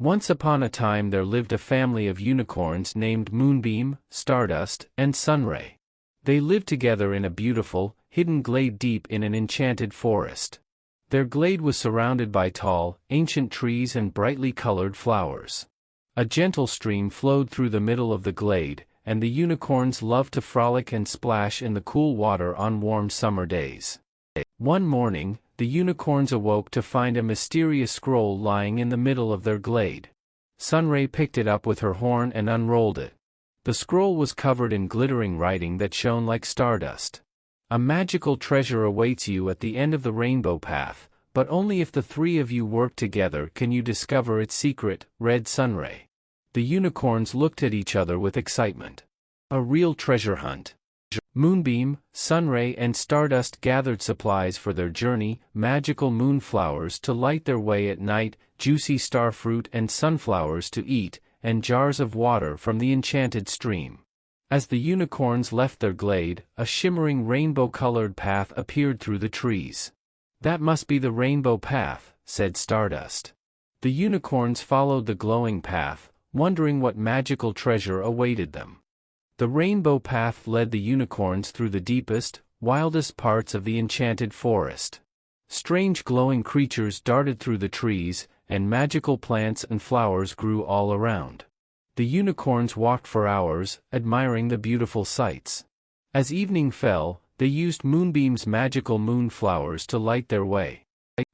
Once upon a time there lived a family of unicorns named Moonbeam, Stardust, and Sunray. They lived together in a beautiful, hidden glade deep in an enchanted forest. Their glade was surrounded by tall, ancient trees and brightly colored flowers. A gentle stream flowed through the middle of the glade, and the unicorns loved to frolic and splash in the cool water on warm summer days. One morning, the unicorns awoke to find a mysterious scroll lying in the middle of their glade. Sunray picked it up with her horn and unrolled it. The scroll was covered in glittering writing that shone like stardust. A magical treasure awaits you at the end of the rainbow path, but only if the three of you work together can you discover its secret, read Sunray. The unicorns looked at each other with excitement. A real treasure hunt. Moonbeam, Sunray and Stardust gathered supplies for their journey, magical moonflowers to light their way at night, juicy starfruit and sunflowers to eat, and jars of water from the enchanted stream. As the unicorns left their glade, a shimmering rainbow-colored path appeared through the trees. "That must be the rainbow path," said Stardust. The unicorns followed the glowing path, wondering what magical treasure awaited them. The rainbow path led the unicorns through the deepest, wildest parts of the enchanted forest. Strange glowing creatures darted through the trees, and magical plants and flowers grew all around. The unicorns walked for hours, admiring the beautiful sights. As evening fell, they used Moonbeam's magical moonflowers to light their way.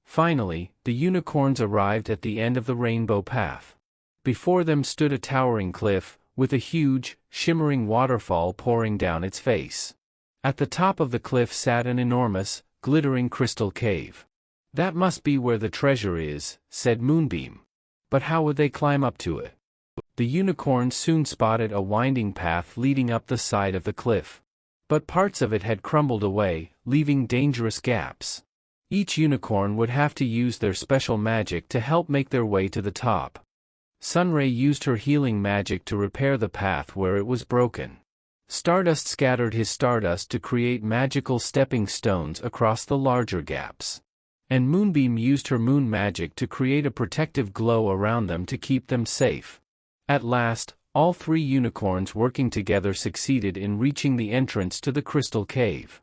Finally, the unicorns arrived at the end of the rainbow path. Before them stood a towering cliff, with a huge, shimmering waterfall pouring down its face. At the top of the cliff sat an enormous, glittering crystal cave. "That must be where the treasure is," said Moonbeam. But how would they climb up to it? The unicorns soon spotted a winding path leading up the side of the cliff. But parts of it had crumbled away, leaving dangerous gaps. Each unicorn would have to use their special magic to help make their way to the top. Sunray used her healing magic to repair the path where it was broken. Stardust scattered his stardust to create magical stepping stones across the larger gaps. And Moonbeam used her moon magic to create a protective glow around them to keep them safe. At last, all three unicorns working together succeeded in reaching the entrance to the crystal cave.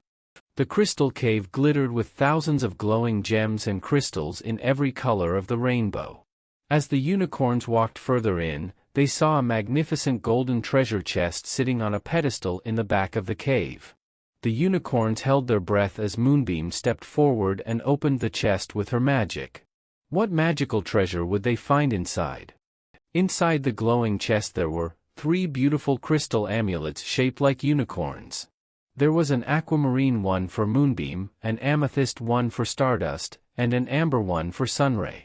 The crystal cave glittered with thousands of glowing gems and crystals in every color of the rainbow. As the unicorns walked further in, they saw a magnificent golden treasure chest sitting on a pedestal in the back of the cave. The unicorns held their breath as Moonbeam stepped forward and opened the chest with her magic. What magical treasure would they find inside? Inside the glowing chest there were 3 beautiful crystal amulets shaped like unicorns. There was an aquamarine one for Moonbeam, an amethyst one for Stardust, and an amber one for Sunray.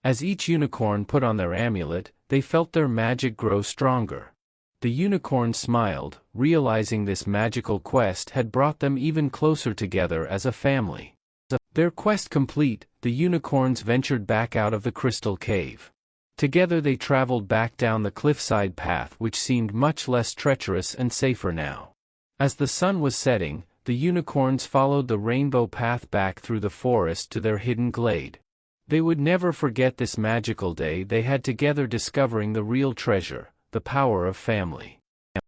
As each unicorn put on their amulet, they felt their magic grow stronger. The unicorns smiled, realizing this magical quest had brought them even closer together as a family. Their quest complete, the unicorns ventured back out of the crystal cave. Together they traveled back down the cliffside path which seemed much less treacherous and safer now. As the sun was setting, the unicorns followed the rainbow path back through the forest to their hidden glade. They would never forget this magical day they had together discovering the real treasure, the power of family.